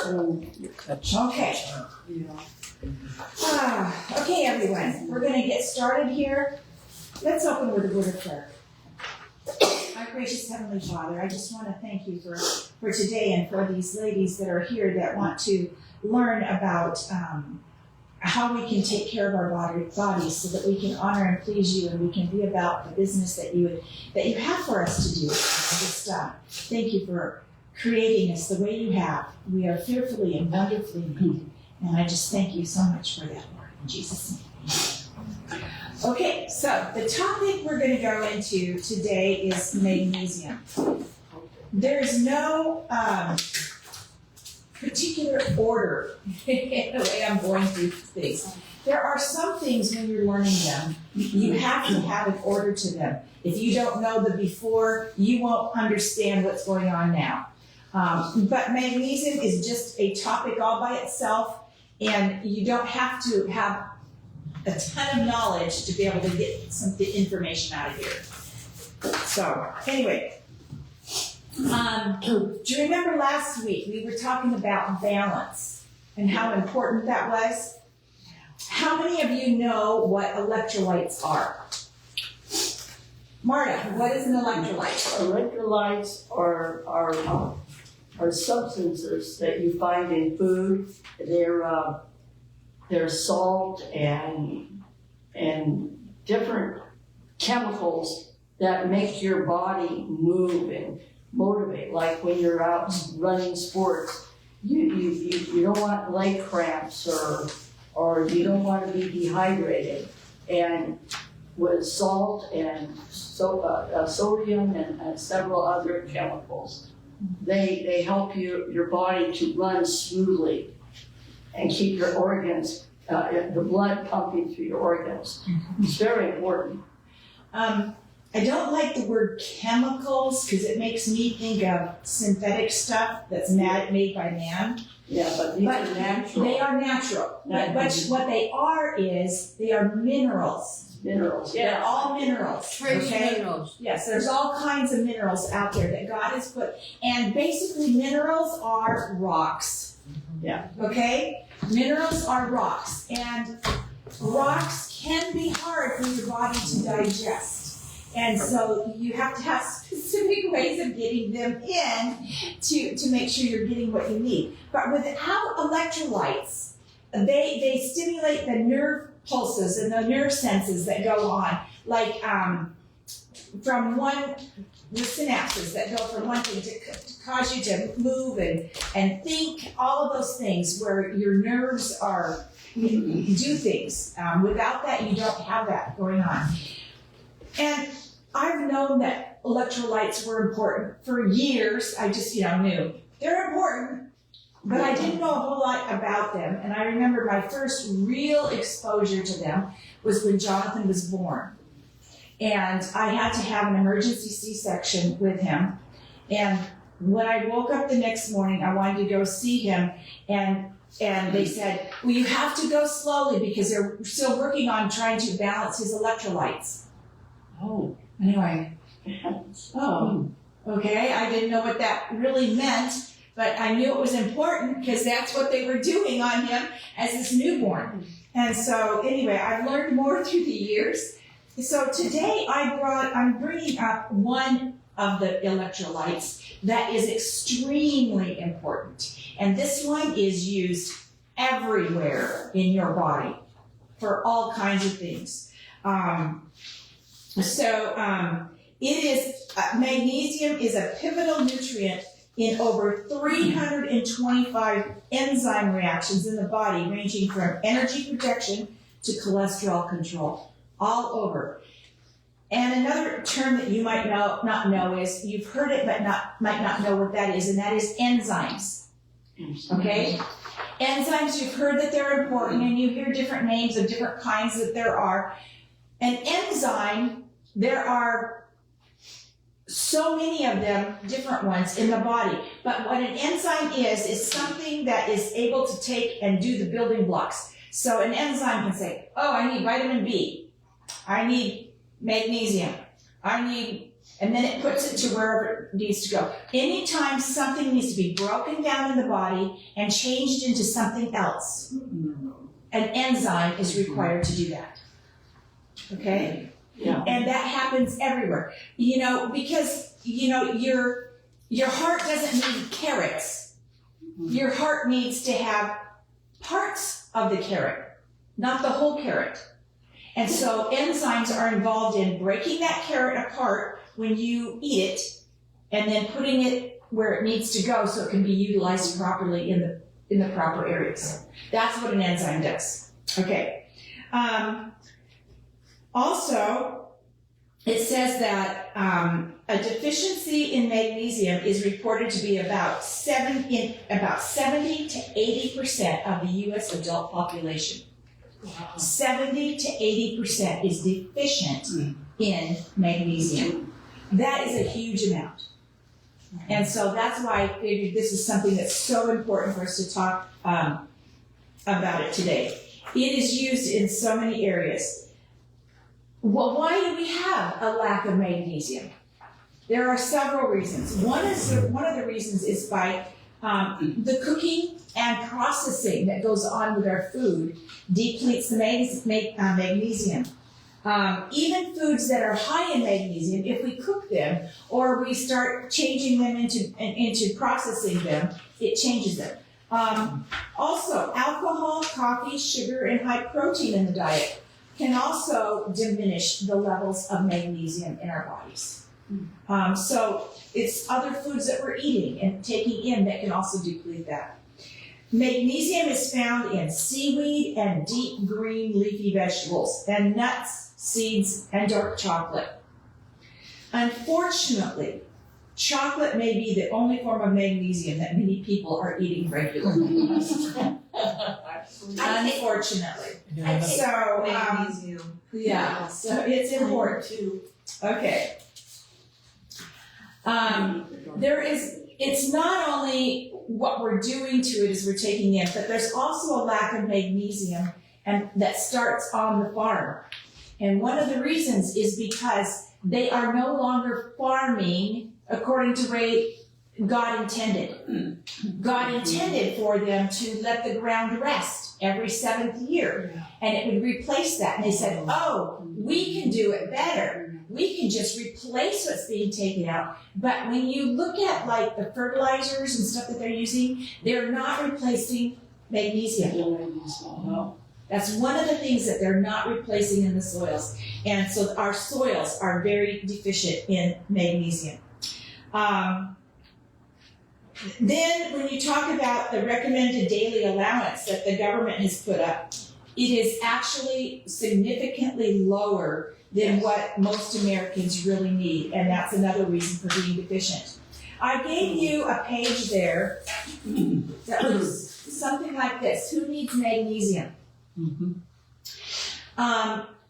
Okay. Okay, everyone. We're going to get started here. Let's open with a word of prayer. Our gracious Heavenly Father, I just want to thank you for today and for these ladies that are here that want to learn about how we can take care of our bodies so that we can honor and please you and we can be about the business that you have for us to do. Just thank you for creating us the way you have. We are fearfully and wonderfully made. And I just thank you so much for that, Lord. In Jesus' name. Okay, so the topic we're going to go into today is magnesium. There's no particular order in the way I'm going through things. There are some things when you're learning them, you have to have an order to them. If you don't know the before, you won't understand what's going on now. But magnesium is just a topic all by itself, and you don't have to have a ton of knowledge to be able to get some information out of here. So, anyway. Do you remember last week we were talking about balance and how important that was? How many of you know what electrolytes are? Marta, what is an electrolyte? Electrolytes are substances that you find in food. They're salt and different chemicals that make your body move and motivate. Like when you're out running sports, you don't want leg cramps or you don't want to be dehydrated. And with salt and sodium and several other chemicals, they help your body to run smoothly and keep your organs, the blood pumping through your organs. It's very important. I don't like the word chemicals because it makes me think of synthetic stuff that's made by man. Yeah, but these are natural. They are natural. But what they are is they are minerals. Minerals, yeah. They're all minerals. Trace minerals. Yes, there's all kinds of minerals out there that God has put. And basically minerals are rocks. Yeah. Okay? Minerals are rocks. And rocks can be hard for your body to digest. And so you have to have specific ways of getting them in to make sure you're getting what you need. But without electrolytes, they stimulate the nerve pulses and the nerve senses that go on, like from the synapses that go from one thing to cause you to move and think, all of those things where your nerves do things. Without that, you don't have that going on. And I've known that electrolytes were important for years. I just, knew they're important, but I didn't know a whole lot about them. And I remember my first real exposure to them was when Jonathan was born. And I had to have an emergency C-section with him. And when I woke up the next morning, I wanted to go see him. And they said, well, you have to go slowly because they're still working on trying to balance his electrolytes. Oh, anyway. Oh, okay. I didn't know what that really meant, but I knew it was important because that's what they were doing on him as his newborn. And so, anyway, I've learned more through the years. So today I'm bringing up one of the electrolytes that is extremely important. And this one is used everywhere in your body for all kinds of things. Magnesium is a pivotal nutrient in over 325 enzyme reactions in the body, ranging from energy protection to cholesterol control, all over. And another term that you might not know is, you've heard it but might not know what that is, and that is enzymes. Okay? Enzymes, you've heard that they're important, and you hear different names of different kinds that there are. An enzyme, there are so many of them, different ones in the body. But what an enzyme is something that is able to take and do the building blocks. So an enzyme can say, oh, I need vitamin B. I need magnesium. I need and then it puts it to wherever it needs to go. Anytime something needs to be broken down in the body and changed into something else, an enzyme is required to do that. Okay? Yeah. And that happens everywhere. Because, your heart doesn't need carrots. Your heart needs to have parts of the carrot, not the whole carrot. And so enzymes are involved in breaking that carrot apart when you eat it and then putting it where it needs to go so it can be utilized properly in the proper areas. That's what an enzyme does. Okay. Also, it says that a deficiency in magnesium is reported to be about 70 to 80% of the U.S. adult population. Wow. 70 to 80% is deficient in magnesium. That is a huge amount. And so that's why I figured this is something that's so important for us to talk about it today. It is used in so many areas. Well, why do we have a lack of magnesium? There are several reasons. One of the reasons is by the cooking and processing that goes on with our food depletes the magnesium. Even foods that are high in magnesium, if we cook them or we start changing them into processing them, it changes them. Also, alcohol, coffee, sugar, and high protein in the diet can also diminish the levels of magnesium in our bodies. So it's other foods that we're eating and taking in that can also deplete that. Magnesium is found in seaweed and deep green leafy vegetables and nuts, seeds, and dark chocolate. Unfortunately, chocolate may be the only form of magnesium that many people are eating regularly. Unfortunately. So, magnesium. Yeah, so it's important too. Okay. It's not only what we're doing to it as we're taking in, but there's also a lack of magnesium and that starts on the farm. And one of the reasons is because they are no longer farming according to the way God intended. God intended for them to let the ground rest every 7th year, and it would replace that. And they said, oh, we can do it better. We can just replace what's being taken out. But when you look at like the fertilizers and stuff that they're using, they're not replacing magnesium. That's one of the things that they're not replacing in the soils. And so our soils are very deficient in magnesium. Then when you talk about the recommended daily allowance that the government has put up, it is actually significantly lower than what most Americans really need, and that's another reason for being deficient. I gave you a page there that was something like this. Who needs magnesium?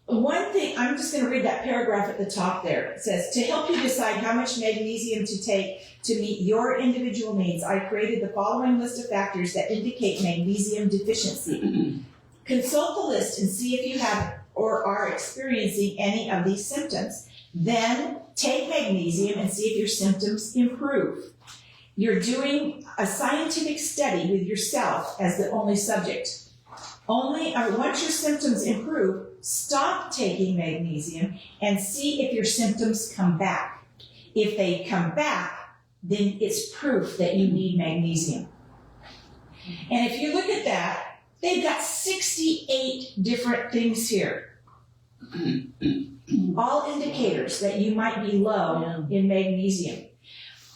One thing, I'm just going to read that paragraph at the top there. It says, to help you decide how much magnesium to take to meet your individual needs, I created the following list of factors that indicate magnesium deficiency. Consult the list and see if you have or are experiencing any of these symptoms. Then take magnesium and see if your symptoms improve. You're doing a scientific study with yourself as the only subject. Once your symptoms improve, stop taking magnesium and see if your symptoms come back. If they come back, then it's proof that you need magnesium. And if you look at that, they've got 68 different things here. All indicators that you might be low in magnesium.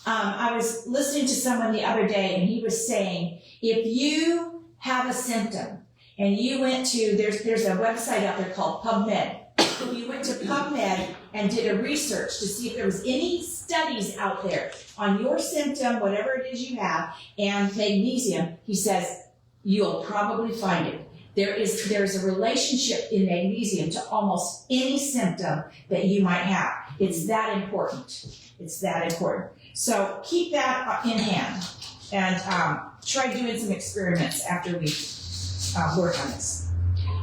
I was listening to someone the other day and he was saying, if you have a symptom and you went to, there's a website out there called PubMed. If you went to PubMed and did a research to see if there was any studies out there on your symptom, whatever it is you have, and magnesium, he says, you'll probably find it. There's a relationship in magnesium to almost any symptom that you might have. It's that important. It's that important. So keep that in hand and try doing some experiments after we work on this.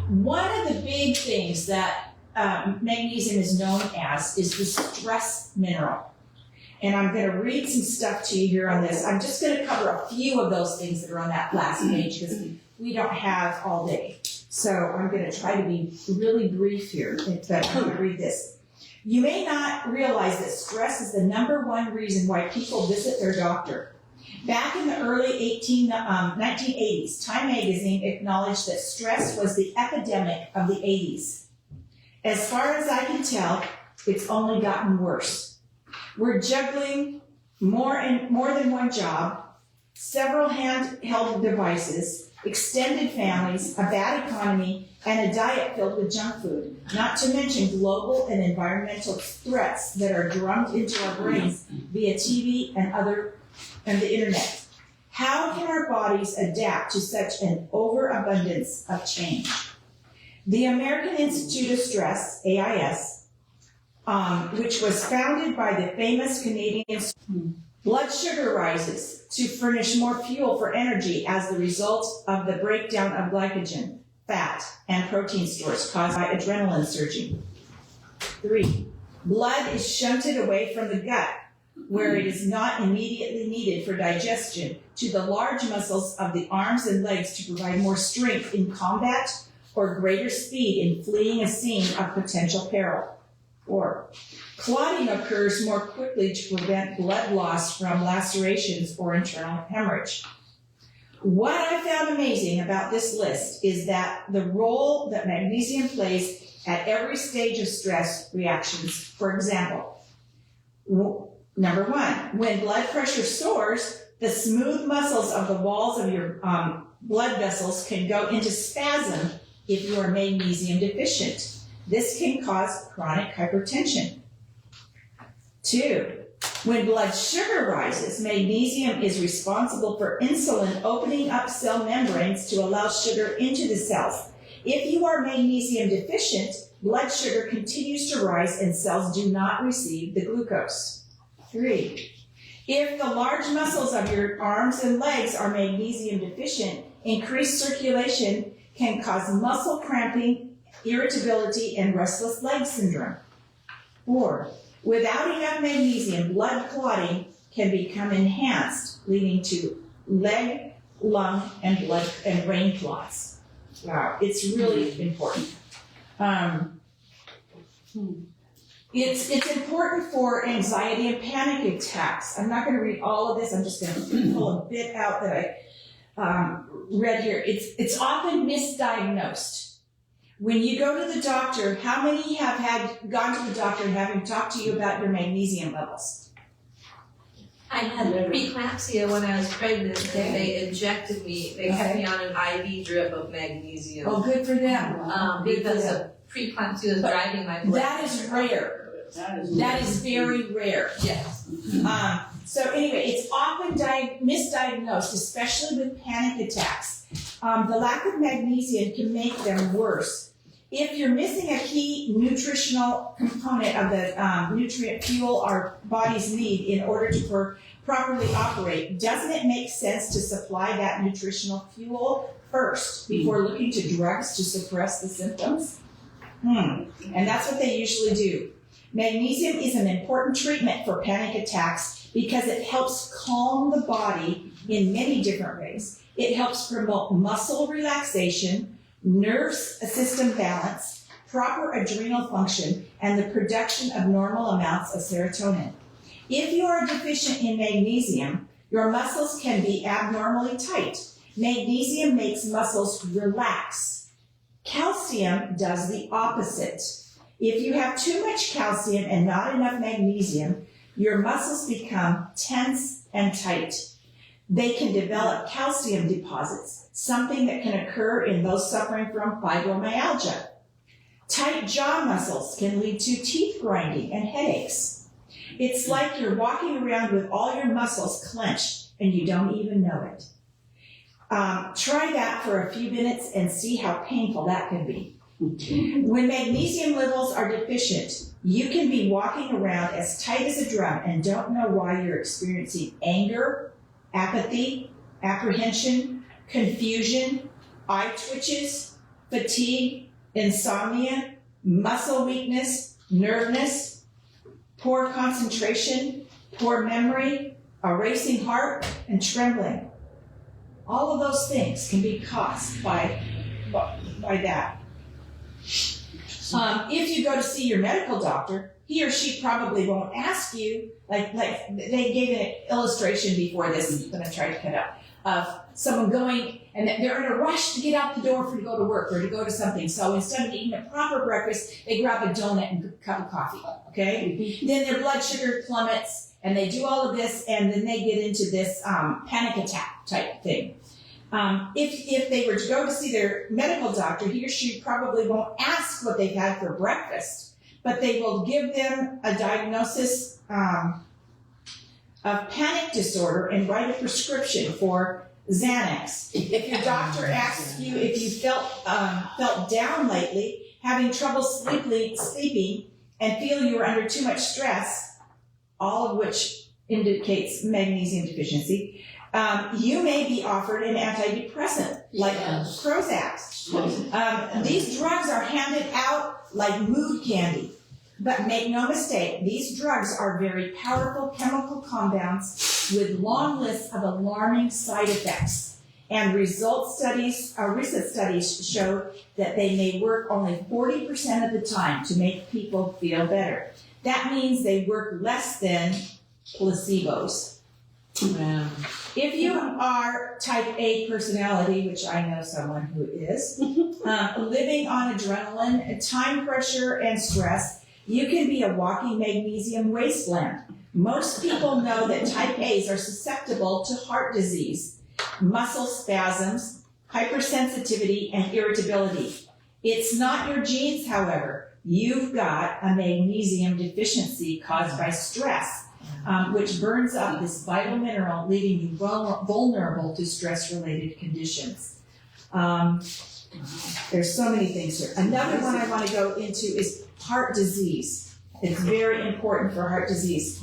One of the big things that magnesium is known as is the stress mineral. And I'm going to read some stuff to you here on this. I'm just going to cover a few of those things that are on that last page because we don't have all day. So I'm going to try to be really brief here, but I'm going to read this. You may not realize that stress is the #1 reason why people visit their doctor. Back in the early 1980s, Time magazine acknowledged that stress was the epidemic of the 80s. As far as I can tell, it's only gotten worse. We're juggling more than one job, several handheld devices, extended families, a bad economy, and a diet filled with junk food, not to mention global and environmental threats that are drummed into our brains via TV and the internet. How can our bodies adapt to such an overabundance of change? The American Institute of Stress, AIS, which was founded by the famous Canadian, blood sugar rises to furnish more fuel for energy as the result of the breakdown of glycogen, fat, and protein stores caused by adrenaline surging. 3, blood is shunted away from the gut, where it is not immediately needed for digestion, to the large muscles of the arms and legs to provide more strength in combat or greater speed in fleeing a scene of potential peril. 4, clotting occurs more quickly to prevent blood loss from lacerations or internal hemorrhage. What I found amazing about this list is that the role that magnesium plays at every stage of stress reactions. For example, number 1, when blood pressure soars, the smooth muscles of the walls of your blood vessels can go into spasm if you are magnesium deficient. This can cause chronic hypertension. 2, when blood sugar rises, magnesium is responsible for insulin opening up cell membranes to allow sugar into the cells. If you are magnesium deficient, blood sugar continues to rise and cells do not receive the glucose. 3, if the large muscles of your arms and legs are magnesium deficient, increased circulation can cause muscle cramping, irritability, and restless leg syndrome. 4, without enough magnesium, blood clotting can become enhanced, leading to leg, lung, and brain clots. Wow, it's really important. It's important for anxiety and panic attacks. I'm not going to read all of this. I'm just going to pull a bit out that I read here. It's often misdiagnosed. When you go to the doctor, how many have gone to the doctor and have him talk to you about your magnesium levels? I had preeclampsia when I was pregnant, and they injected me. They kept me on an IV drip of magnesium. Oh, good for them. Because of preeclampsia was driving my blood. That is rare. That is very rare. Yes. So anyway, it's often misdiagnosed, especially with panic attacks. The lack of magnesium can make them worse. If you're missing a key nutritional component of the nutrient fuel our bodies need in order to properly operate, doesn't it make sense to supply that nutritional fuel first before looking to drugs to suppress the symptoms? And that's what they usually do. Magnesium is an important treatment for panic attacks because it helps calm the body in many different ways. It helps promote muscle relaxation, nervous system balance, proper adrenal function, and the production of normal amounts of serotonin. If you are deficient in magnesium, your muscles can be abnormally tight. Magnesium makes muscles relax. Calcium does the opposite. If you have too much calcium and not enough magnesium, your muscles become tense and tight. They can develop calcium deposits, something that can occur in those suffering from fibromyalgia. Tight jaw muscles can lead to teeth grinding and headaches. It's like you're walking around with all your muscles clenched and you don't even know it. Try that for a few minutes and see how painful that can be. When magnesium levels are deficient, you can be walking around as tight as a drum and don't know why you're experiencing anger, apathy, apprehension, confusion, eye twitches, fatigue, insomnia, muscle weakness, nervousness, poor concentration, poor memory, a racing heart, and trembling. All of those things can be caused by that. If you go to see your medical doctor, he or she probably won't ask you, like they gave an illustration before this that I tried to cut out, of someone going and they're in a rush to get out the door to go to work or to go to something. So instead of eating a proper breakfast, they grab a donut and a cup of coffee, okay? Then their blood sugar plummets and they do all of this and then they get into this panic attack type thing. If they were to go to see their medical doctor, he or she probably won't ask what they've had for breakfast, but they will give them a diagnosis of panic disorder and write a prescription for Xanax. If your doctor asks you if you felt down lately, having trouble sleeping, and feel you are under too much stress, all of which indicates magnesium deficiency, you may be offered an antidepressant like Prozac. These drugs are handed out like mood candy. But make no mistake, these drugs are very powerful chemical compounds with long lists of alarming side effects. And recent studies show that they may work only 40% of the time to make people feel better. That means they work less than placebos. Wow. If you are type A personality, which I know someone who is, living on adrenaline, time pressure, and stress, you can be a walking magnesium wasteland. Most people know that type A's are susceptible to heart disease, muscle spasms, hypersensitivity, and irritability. It's not your genes, however. You've got a magnesium deficiency caused by stress, which burns up this vital mineral, leaving you vulnerable to stress-related conditions. There's so many things here. Another one I want to go into is heart disease. It's very important for heart disease.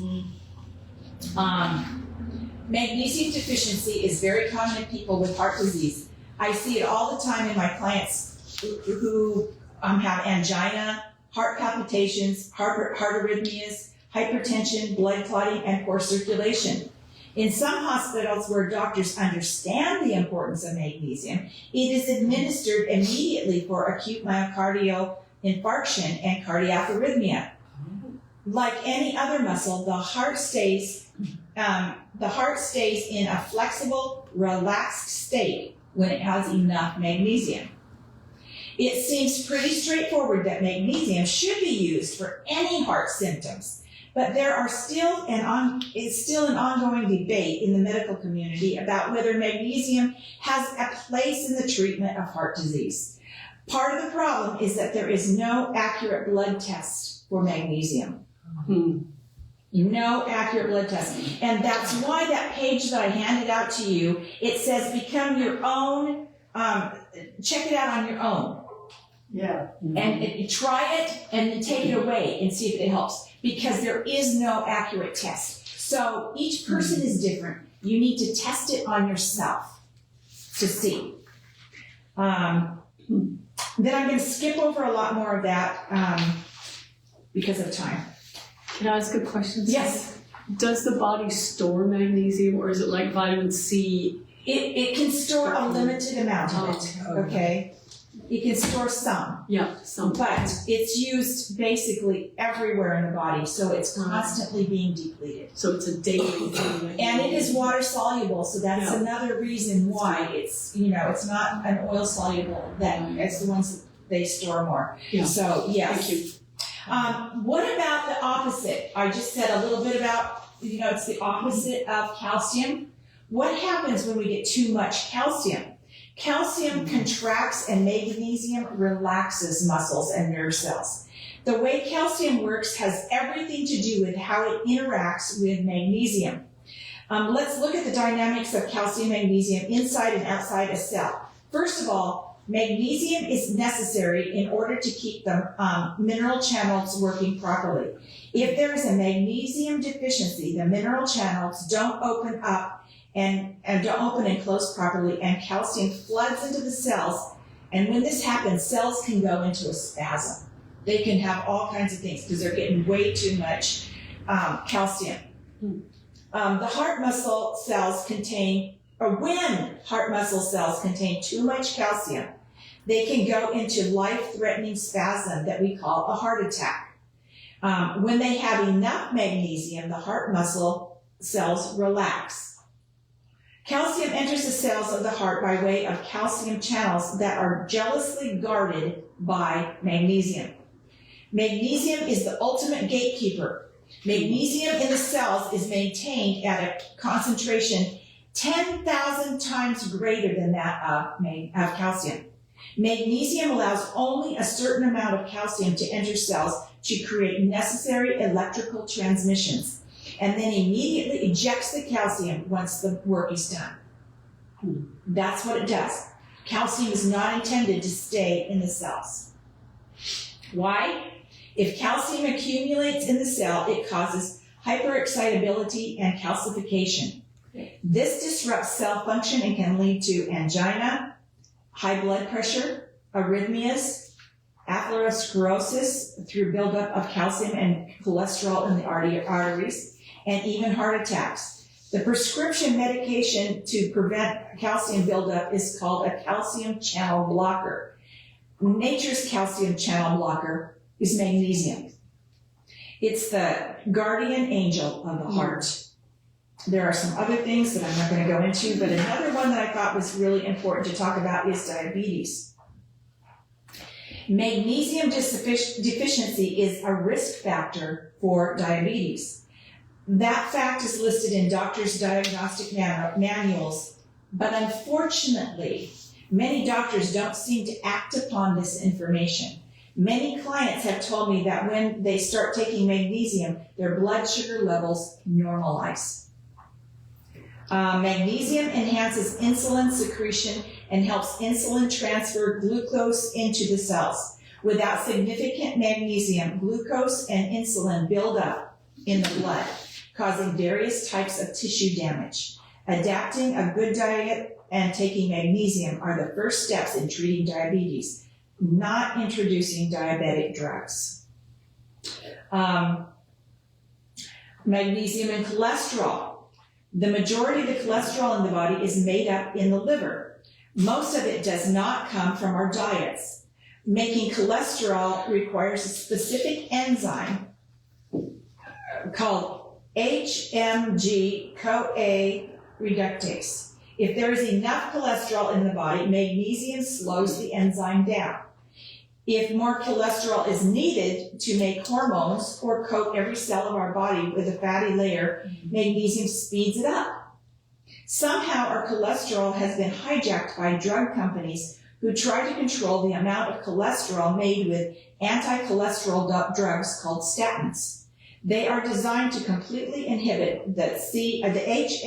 Magnesium deficiency is very common in people with heart disease. I see it all the time in my clients who have angina, heart palpitations, heart arrhythmias, hypertension, blood clotting, and poor circulation. In some hospitals where doctors understand the importance of magnesium, it is administered immediately for acute myocardial infarction and cardiac arrhythmia. Like any other muscle, the heart stays in a flexible, relaxed state when it has enough magnesium. It seems pretty straightforward that magnesium should be used for any heart symptoms, but there is still an ongoing debate in the medical community about whether magnesium has a place in the treatment of heart disease. Part of the problem is that there is no accurate blood test for magnesium. No accurate blood test. And that's why that page that I handed out to you, it says become your own, check it out on your own. Yeah. And you try it and then take it away and see if it helps. Because there is no accurate test. So each person is different. You need to test it on yourself to see. Then I'm going to skip over a lot more of that because of time. Can I ask a question? Yes. Does the body store magnesium, or is it like vitamin C? It can store a limited amount of it, okay? It can store some. Yeah, some. But it's used basically everywhere in the body, so it's constantly being depleted. So it's a daily thing. And it is water soluble, so that's another reason why it's not an oil soluble that it's the ones that they store more. Yeah. So yes. Thank you. What about the opposite? I just said a little bit about, it's the opposite of calcium. What happens when we get too much calcium? Calcium contracts and magnesium relaxes muscles and nerve cells. The way calcium works has everything to do with how it interacts with magnesium. Let's look at the dynamics of calcium and magnesium inside and outside a cell. First of all, magnesium is necessary in order to keep the mineral channels working properly. If there is a magnesium deficiency, the mineral channels don't open up and don't open and close properly, and calcium floods into the cells. And when this happens, cells can go into a spasm. They can have all kinds of things because they're getting way too much calcium. The heart muscle cells contain, or when heart muscle cells contain too much calcium, they can go into life-threatening spasm that we call a heart attack. When they have enough magnesium, the heart muscle cells relax. Calcium enters the cells of the heart by way of calcium channels that are jealously guarded by magnesium. Magnesium is the ultimate gatekeeper. Magnesium in the cells is maintained at a concentration 10,000 times greater than that of calcium. Magnesium allows only a certain amount of calcium to enter cells to create necessary electrical transmissions, and then immediately ejects the calcium once the work is done. That's what it does. Calcium is not intended to stay in the cells. Why? If calcium accumulates in the cell, it causes hyperexcitability and calcification. This disrupts cell function and can lead to angina, high blood pressure, arrhythmias, atherosclerosis through buildup of calcium and cholesterol in the arteries, and even heart attacks. The prescription medication to prevent calcium buildup is called a calcium channel blocker. Nature's calcium channel blocker is magnesium. It's the guardian angel of the heart. There are some other things that I'm not going to go into, but another one that I thought was really important to talk about is diabetes. Magnesium deficiency is a risk factor for diabetes. That fact is listed in doctors' diagnostic manuals, but unfortunately, many doctors don't seem to act upon this information. Many clients have told me that when they start taking magnesium, their blood sugar levels normalize. Magnesium enhances insulin secretion and helps insulin transfer glucose into the cells. Without significant magnesium, glucose and insulin build up in the blood, causing various types of tissue damage. Adapting a good diet and taking magnesium are the first steps in treating diabetes, not introducing diabetic drugs. Magnesium and cholesterol. The majority of the cholesterol in the body is made up in the liver. Most of it does not come from our diets. Making cholesterol requires a specific enzyme called HMG-CoA reductase. If there is enough cholesterol in the body, magnesium slows the enzyme down. If more cholesterol is needed to make hormones or coat every cell of our body with a fatty layer, magnesium speeds it up. Somehow our cholesterol has been hijacked by drug companies who try to control the amount of cholesterol made with anti-cholesterol drugs called statins. They are designed to completely inhibit the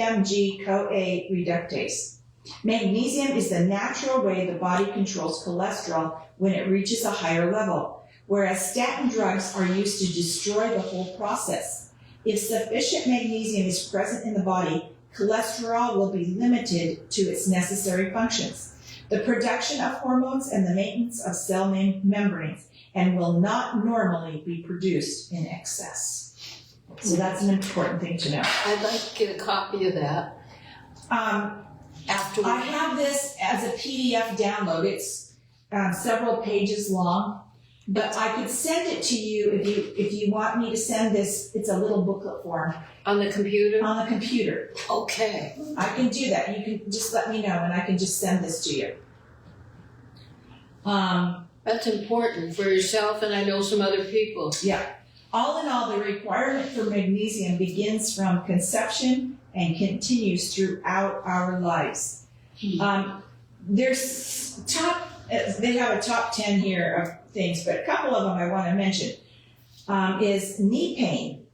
HMG-CoA reductase. Magnesium is the natural way the body controls cholesterol when it reaches a higher level, whereas statin drugs are used to destroy the whole process. If sufficient magnesium is present in the body, cholesterol will be limited to its necessary functions, the production of hormones and the maintenance of cell membranes, and will not normally be produced in excess. So that's an important thing to know. I'd like to get a copy of that. Afterwards. I have this as a PDF download. It's several pages long, but I could send it to you if you want me to send this. It's a little booklet form On the computer? on the computer. Okay. I can do that. You can just let me know, and I can just send this to you. That's important for yourself and I know some other people. Yeah. All in all, the requirement for magnesium begins from conception and continues throughout our lives. There's they have a top 10 here of things, but a couple of them I want to mention is knee pain.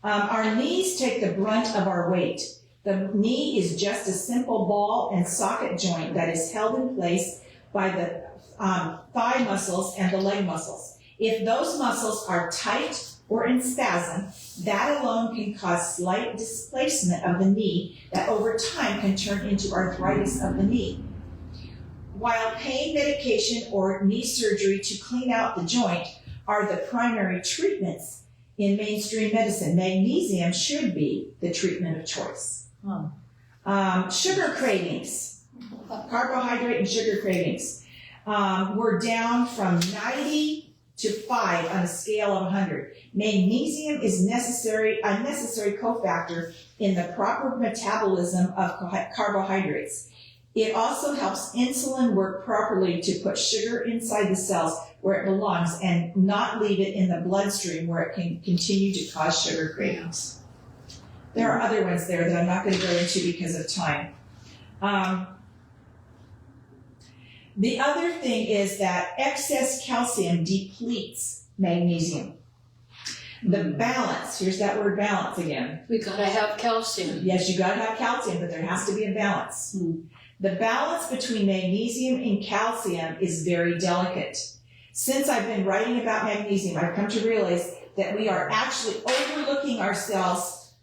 Our knees take the brunt of our weight. The knee is just a simple ball and socket joint that is held in place by the thigh muscles and the leg muscles. If those muscles are tight or in spasm, that alone can cause slight displacement of the knee that over time can turn into arthritis of the knee. While pain medication or knee surgery to clean out the joint are the primary treatments in mainstream medicine. Magnesium should be the treatment of choice. Sugar cravings, carbohydrate and sugar cravings, were down from 90 to 5 on a scale of 100. Magnesium is a necessary cofactor in the proper metabolism of carbohydrates. It also helps insulin work properly to put sugar inside the cells where it belongs and not leave it in the bloodstream where it can continue to cause sugar cravings. There are other ones there that I'm not going to go into because of time. The other thing is that excess calcium depletes magnesium. The balance, here's that word balance again. We gotta have calcium. Yes, you gotta have calcium, but there has to be a balance. The balance between magnesium and calcium is very delicate. Since I've been writing about magnesium, I've come to realize that we are actually overloading ourselves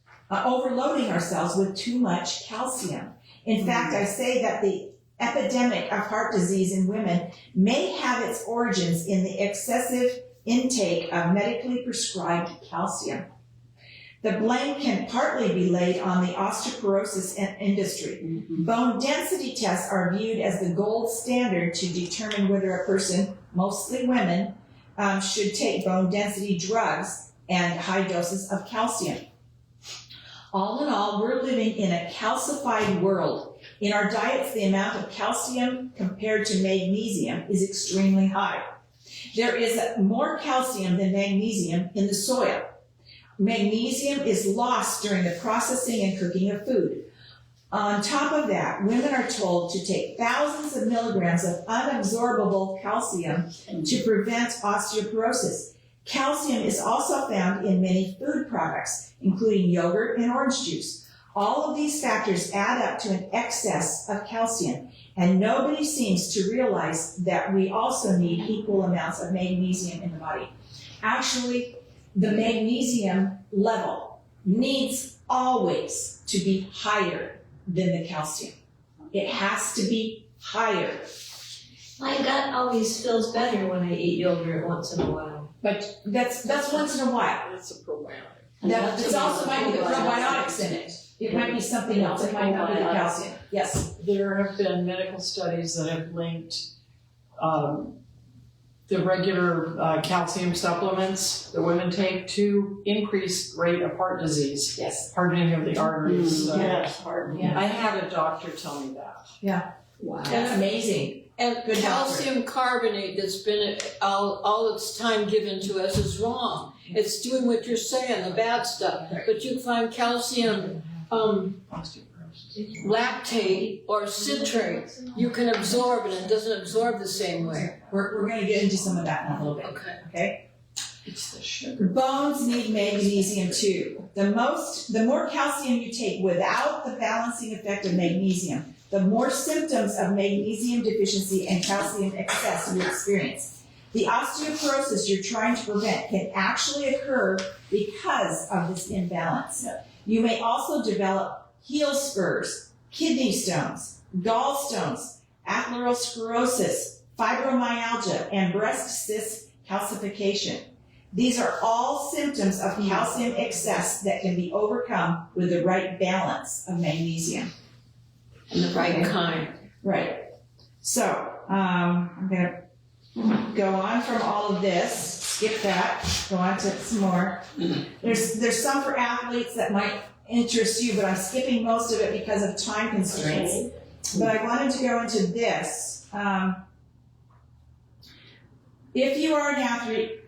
with too much calcium. In fact, I say that the epidemic of heart disease in women may have its origins in the excessive intake of medically prescribed calcium. The blame can partly be laid on the osteoporosis industry. Bone density tests are viewed as the gold standard to determine whether a person, mostly women, should take bone density drugs and high doses of calcium. All in all, we're living in a calcified world. In our diets, the amount of calcium compared to magnesium is extremely high. There is more calcium than magnesium in the soil. Magnesium is lost during the processing and cooking of food. On top of that, women are told to take thousands of milligrams of unabsorbable calcium to prevent osteoporosis. Calcium is also found in many food products, including yogurt and orange juice. All of these factors add up to an excess of calcium, and nobody seems to realize that we also need equal amounts of magnesium in the body. Actually, the magnesium level needs always to be higher than the calcium. It has to be higher. My gut always feels better when I eat yogurt once in a while. But that's once in a while. It's a probiotic. It's also might be the probiotics in it. It might be something else. It might not be the calcium. Yes. There have been medical studies that have linked the regular calcium supplements that women take to increased rate of heart disease, Yes. hardening of the arteries. Yes, hard. Yeah. I had a doctor tell me that. Wow. That's amazing. And Good calcium carbonate that's been all its time given to us is wrong. It's doing what you're saying, the bad stuff. But you can find calcium lactate or citrate you can absorb, and it doesn't absorb the same way. We're going to get into some of that in a little bit. Okay. It's the sugar. Bones need magnesium too. The more calcium you take without the balancing effect of magnesium, the more symptoms of magnesium deficiency and calcium excess you experience. The osteoporosis you're trying to prevent can actually occur because of this imbalance. You may also develop heel spurs, kidney stones, gallstones, atherosclerosis, fibromyalgia, and breast cyst calcification. These are all symptoms of calcium excess that can be overcome with the right balance of magnesium. And the right kind. Right. So, I'm going to go on from all of this, skip that, go on to some more. There's some for athletes that might interest you, but I'm skipping most of it because of time constraints. But I wanted to go into this. If you are an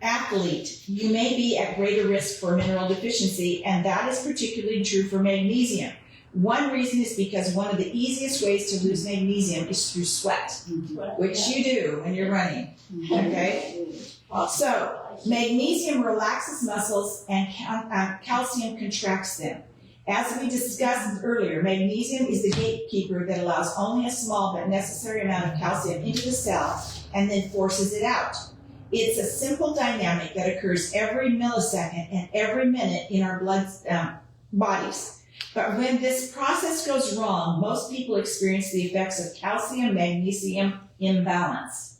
athlete, you may be at greater risk for mineral deficiency, and that is particularly true for magnesium. One reason is because one of the easiest ways to lose magnesium is through sweat, which you do when you're running, okay? So, magnesium relaxes muscles and calcium contracts them. As we discussed earlier, magnesium is the gatekeeper that allows only a small but necessary amount of calcium into the cell and then forces it out. It's a simple dynamic that occurs every millisecond and every minute in our bodies. But when this process goes wrong, most people experience the effects of calcium-magnesium imbalance.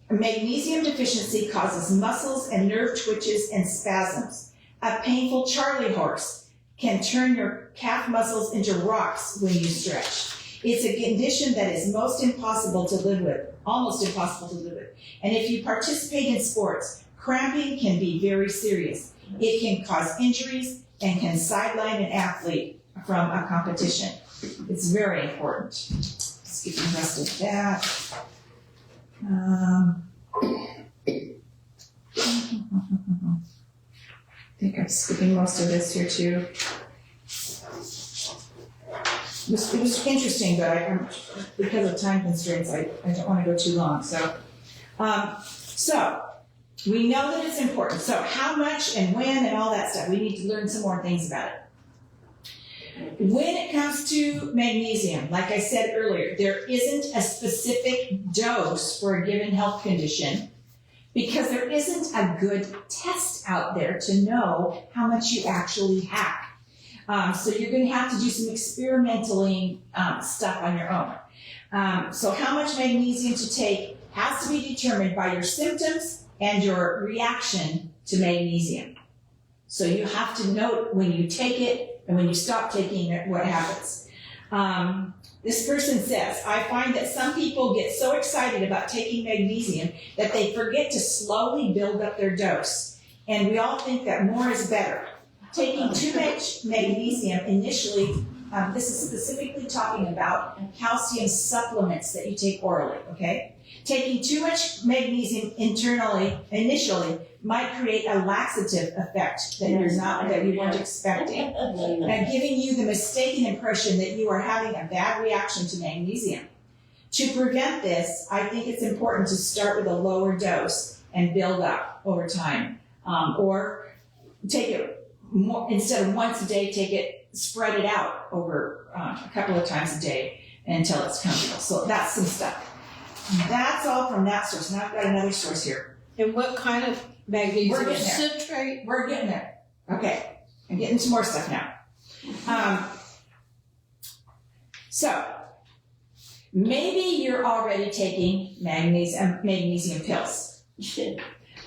Magnesium deficiency causes muscles and nerve twitches and spasms. A painful Charlie horse can turn your calf muscles into rocks when you stretch. It's a condition that is almost impossible to live with. And if you participate in sports, cramping can be very serious. It can cause injuries and can sideline an athlete from a competition. It's very important. Skip the rest of that. I think I'm skipping most of this here too. It was interesting, but because of time constraints, I don't want to go too long. So we know that it's important. So how much and when and all that stuff, we need to learn some more things about it. When it comes to magnesium, like I said earlier, there isn't a specific dose for a given health condition because there isn't a good test out there to know how much you actually have. So you're going to have to do some experimentally stuff on your own. So how much magnesium to take has to be determined by your symptoms and your reaction to magnesium. So you have to note when you take it and when you stop taking it, what happens. This person says, I find that some people get so excited about taking magnesium that they forget to slowly build up their dose. And we all think that more is better. Taking too much magnesium initially, this is specifically talking about calcium supplements that you take orally, okay? Taking too much magnesium initially might create a laxative effect that you weren't expecting, and giving you the mistaken impression that you are having a bad reaction to magnesium. To prevent this, I think it's important to start with a lower dose and build up over time, or take it more, instead of once a day, spread it out over a couple of times a day until it's comfortable. So that's some stuff. That's all from that source. Now I've got another source here. And what kind of magnesium? We're getting there. Citrate? We're getting there. Okay, I'm getting some more stuff now. So maybe you're already taking magnesium pills.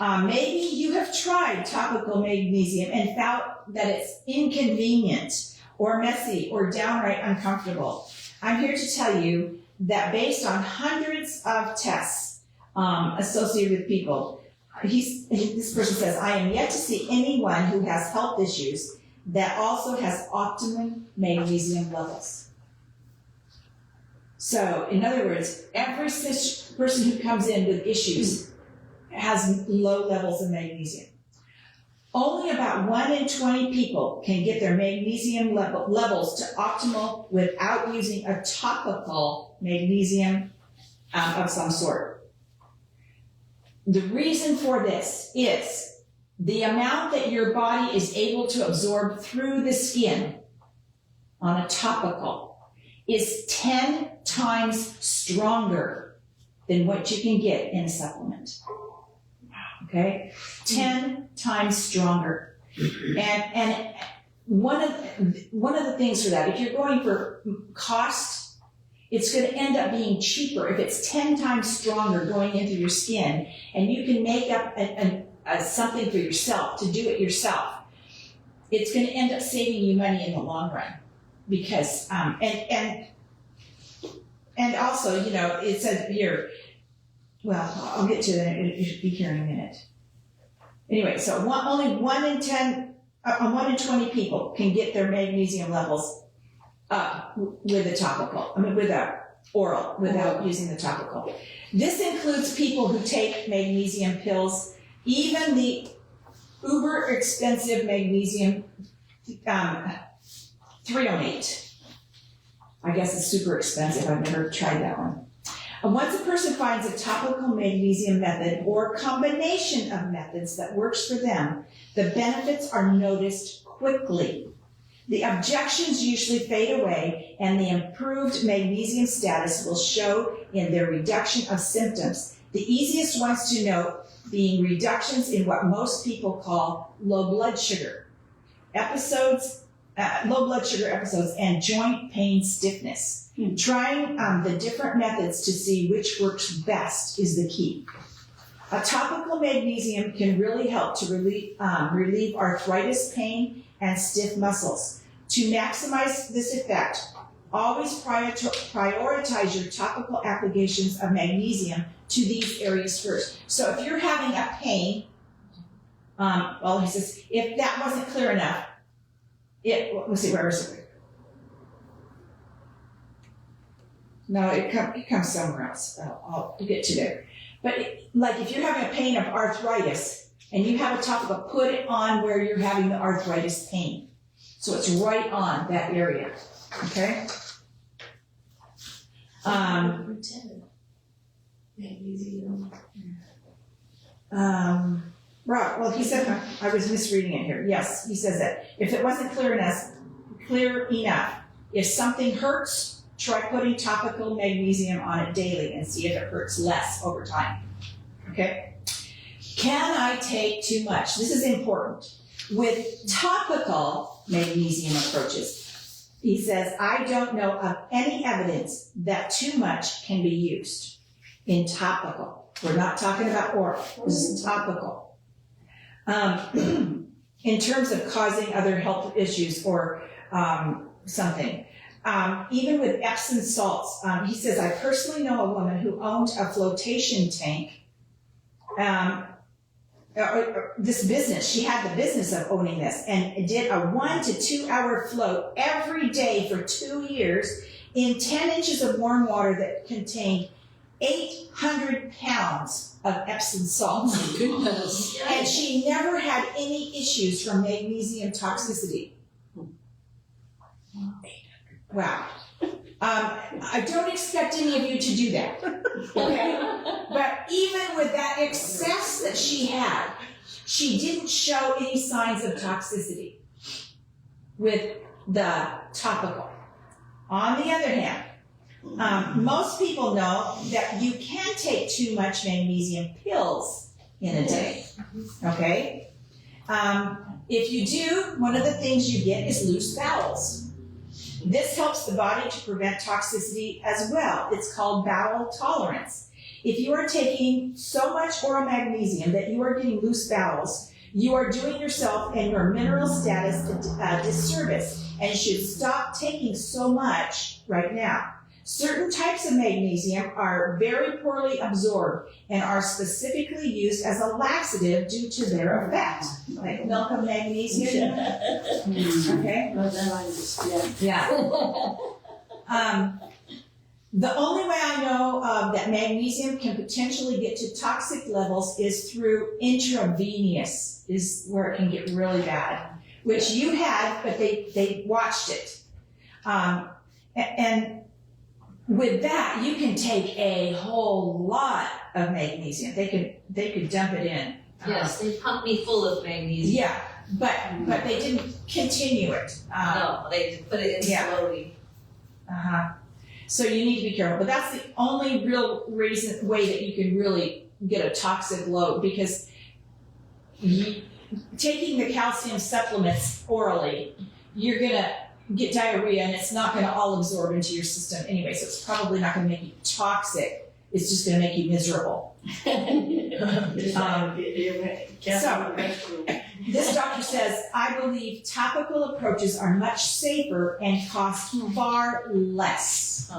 Maybe you have tried topical magnesium and found that it's inconvenient or messy or downright uncomfortable. I'm here to tell you that based on hundreds of tests associated with people, this person says, I am yet to see anyone who has health issues that also has optimum magnesium levels. So, in other words, every person who comes in with issues has low levels of magnesium. Only about 1 in 20 people can get their magnesium levels to optimal without using a topical magnesium of some sort. The reason for this is the amount that your body is able to absorb through the skin on a topical is 10 times stronger than what you can get in a supplement. Okay? 10 times stronger. And one of the things for that, if you're going for cost, it's going to end up being cheaper if it's 10 times stronger going into your skin, and you can make up something for yourself, to do it yourself. It's going to end up saving you money in the long run, because and also, you know, it says here. Well, I'll get to that. It'll be here in a minute. Anyway, so only 1 in 20 people can get their magnesium levels up with a topical. With a oral, without using the topical. This includes people who take magnesium pills, even the uber expensive magnesium 308. I guess it's super expensive. I've never tried that one. And once a person finds a topical magnesium method or combination of methods that works for them, the benefits are noticed quickly. The objections usually fade away, and the improved magnesium status will show in their reduction of symptoms. The easiest ones to note being reductions in what most people call low blood sugar episodes, and joint pain stiffness. Trying the different methods to see which works best is the key. A topical magnesium can really help to relieve arthritis pain and stiff muscles. To maximize this effect, always prioritize your topical applications of magnesium to these areas first. So if you're having a pain, he says, if that wasn't clear enough, let's see, where is it? No, it comes somewhere else. I'll get to there. But like if you're having a pain of arthritis and you have a topical, put it on where you're having the arthritis pain. So it's right on that area, okay? Right, well, he said, I was misreading it here. Yes, he says that. If it wasn't clear enough, if something hurts, try putting topical magnesium on it daily and see if it hurts less over time. Okay? Can I take too much? This is important. With topical magnesium approaches, he says, I don't know of any evidence that too much can be used in topical. We're not talking about oral. This is topical. In terms of causing other health issues or something. Even with Epsom salts, he says, I personally know a woman who owned a flotation tank. This business, she had the business of owning this and did a 1 to 2 hour float every day for 2 years in 10 inches of warm water that contained 800 pounds of Epsom salts. Goodness. And she never had any issues from magnesium toxicity. Wow. I don't expect any of you to do that, okay? But even with that excess that she had, she didn't show any signs of toxicity with the topical. On the other hand, most people know that you can take too much magnesium pills in a day, okay? If you do, one of the things you get is loose bowels. This helps the body to prevent toxicity as well. It's called bowel tolerance. If you are taking so much oral magnesium that you are getting loose bowels, you are doing yourself and your mineral status a disservice and should stop taking so much right now. Certain types of magnesium are very poorly absorbed and are specifically used as a laxative due to their effect, like milk of magnesium. Okay? But then I just, Yeah. The only way I know that magnesium can potentially get to toxic levels is through intravenous, is where it can get really bad, which you had, but they watched it. And with that, you can take a whole lot of magnesium. They could dump it in. Yes, they pumped me full of magnesium. Yeah, but they didn't continue it. No, they put it in Yeah. slowly. So you need to be careful. But that's the only real way that you can really get a toxic load, because taking the calcium supplements orally, you're gonna get diarrhea and it's not gonna all absorb into your system anyway, so it's probably not gonna make you toxic. It's just gonna make you miserable. This doctor says, I believe topical approaches are much safer and cost far less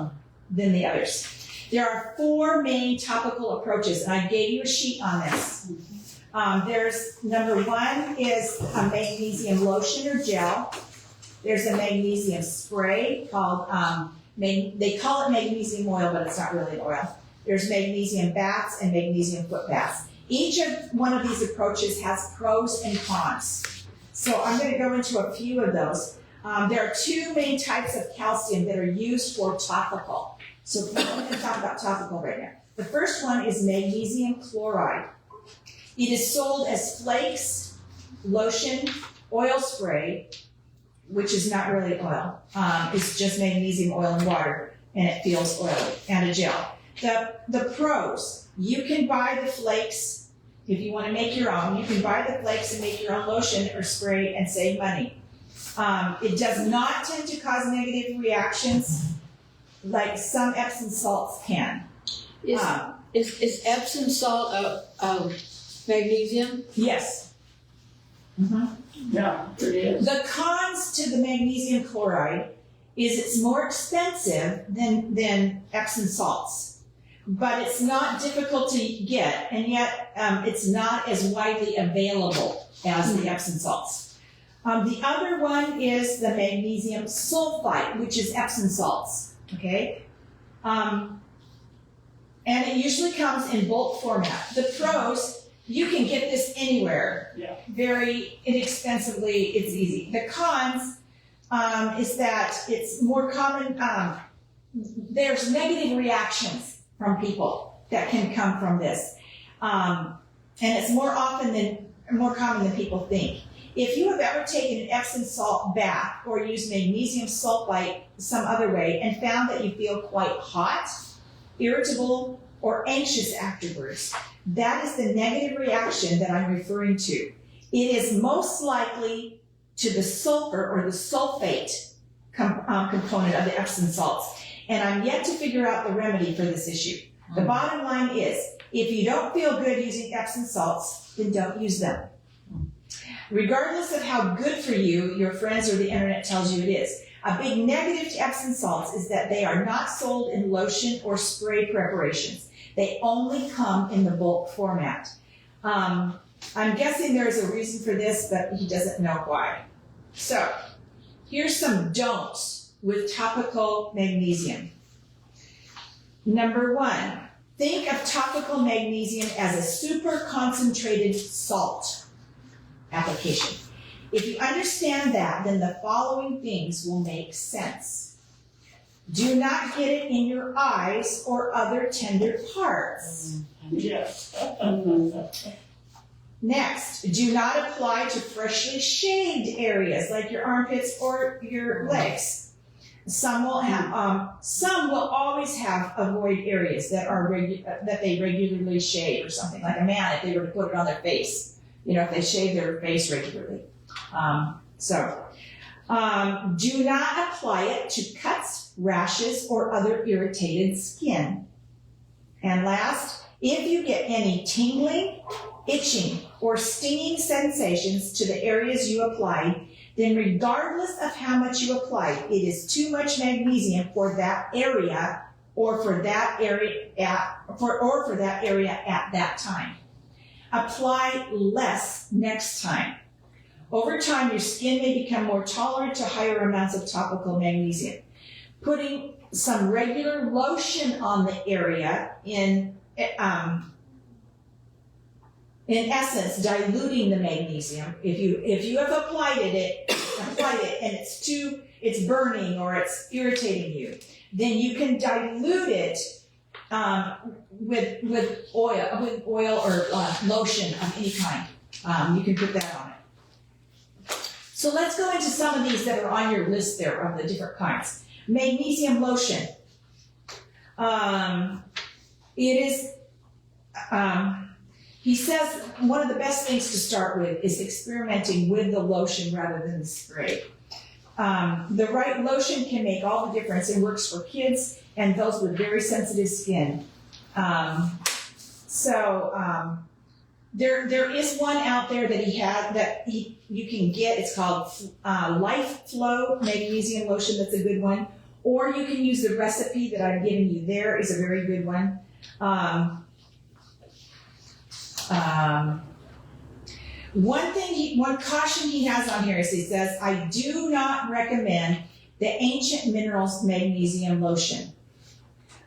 than the others. There are 4 main topical approaches, and I gave you a sheet on this. There's number 1 is a magnesium lotion or gel. There's a magnesium spray called, they call it magnesium oil, but it's not really oil. There's magnesium baths and magnesium foot baths. Each of one of these approaches has pros and cons. So I'm going to go into a few of those. There are 2 main types of calcium that are used for topical. So we're going to talk about topical right now. The first one is magnesium chloride. It is sold as flakes, lotion, oil spray, which is not really oil. It's just magnesium oil and water, and it feels oily, and a gel. The pros, you can buy the flakes if you want to make your own. You can buy the flakes and make your own lotion or spray and save money. It does not tend to cause negative reactions like some Epsom salts can. Is Epsom salt magnesium? Yes. Yeah, it is. The cons to the magnesium chloride is it's more expensive than Epsom salts, but it's not difficult to get, and yet it's not as widely available as the Epsom salts. The other one is the magnesium sulfite, which is Epsom salts, okay? And it usually comes in bulk format. The pros, you can get this anywhere. Yeah. Very inexpensively, it's easy. The cons is that it's more common, there's negative reactions from people that can come from this. And it's more common than people think. If you have ever taken an Epsom salt bath or used magnesium sulfite some other way and found that you feel quite hot, irritable, or anxious afterwards, that is the negative reaction that I'm referring to. It is most likely to the sulfur or the sulfate component of the Epsom salts. And I'm yet to figure out the remedy for this issue. The bottom line is, if you don't feel good using Epsom salts, then don't use them. Regardless of how good for you your friends or the internet tells you it is. A big negative to Epsom salts is that they are not sold in lotion or spray preparations. They only come in the bulk format. I'm guessing there's a reason for this, but he doesn't know why. So, here's some don'ts with topical magnesium. Number 1, think of topical magnesium as a super concentrated salt application. If you understand that, then the following things will make sense. Do not get it in your eyes or other tender parts. Yes. Next, do not apply to freshly shaved areas like your armpits or your legs. Some will always have avoid areas that that they regularly shave, or something like a man if they were to put it on their face. You know, if they shave their face regularly. Do not apply it to cuts, rashes, or other irritated skin. And last, if you get any tingling, itching, or stinging sensations to the areas you applied, then regardless of how much you applied, it is too much magnesium for that area or for that area at that time. Apply less next time. Over time, your skin may become more tolerant to higher amounts of topical magnesium. Putting some regular lotion on the area in essence, diluting the magnesium. If you have applied it and it's burning or it's irritating you, then you can dilute it with oil or lotion of any kind. You can put that on it. So let's go into some of these that are on your list there of the different kinds. Magnesium lotion. He says one of the best things to start with is experimenting with the lotion rather than the spray. The right lotion can make all the difference. It works for kids and those with very sensitive skin. There is one out there that you can get. It's called Life Flow Magnesium Lotion. That's a good one. Or you can use the recipe that I'm giving you there. Is a very good one. One caution he has on here is he says, I do not recommend the Ancient Minerals Magnesium Lotion,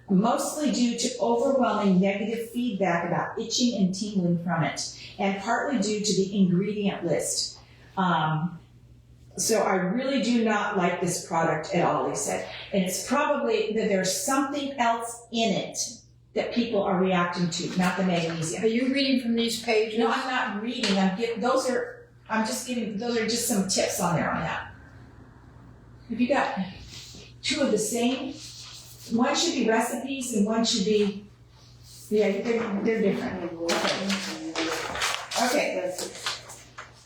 mostly due to overwhelming negative feedback about itching and tingling from it, and partly due to the ingredient list. So I really do not like this product at all, he said. And it's probably that there's something else in it that people are reacting to, not the magnesium. Are you reading from these pages? No, I'm not reading. Those are just some tips on there on that. If you got two of the same, one should be recipes and one should be, they're different. Okay.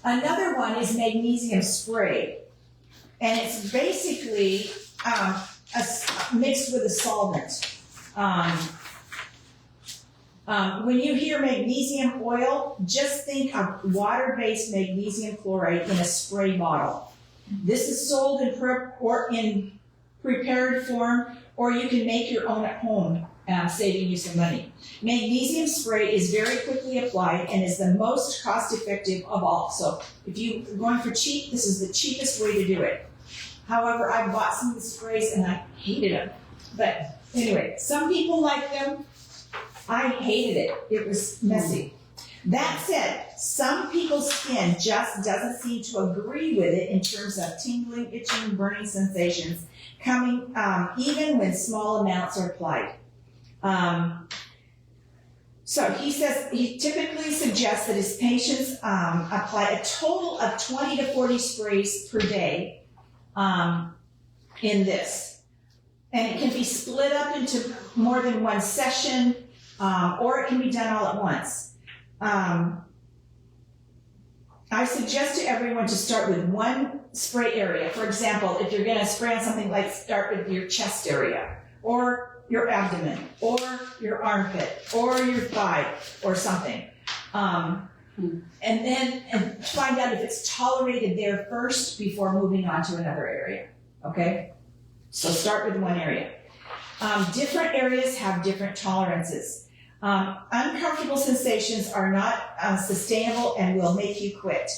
Another one is magnesium spray. And it's basically mixed with a solvent. When you hear magnesium oil, just think of water-based magnesium chloride in a spray bottle. This is sold in prepared form, or you can make your own at home, saving you some money. Magnesium spray is very quickly applied and is the most cost-effective of all. So if you're going for cheap, this is the cheapest way to do it. However, I've bought some of the sprays and I hated them. But anyway, some people like them. I hated it. It was messy. That said, some people's skin just doesn't seem to agree with it in terms of tingling, itching, burning sensations coming even when small amounts are applied. So he says he typically suggests that his patients apply a total of 20 to 40 sprays per day in this. And it can be split up into more than one session, or it can be done all at once. I suggest to everyone to start with one spray area. For example, if you're going to spray on something, like start with your chest area, or your abdomen, or your armpit, or your thigh, or something. And then find out if it's tolerated there first before moving on to another area. Okay? So start with one area. Different areas have different tolerances. Uncomfortable sensations are not sustainable and will make you quit.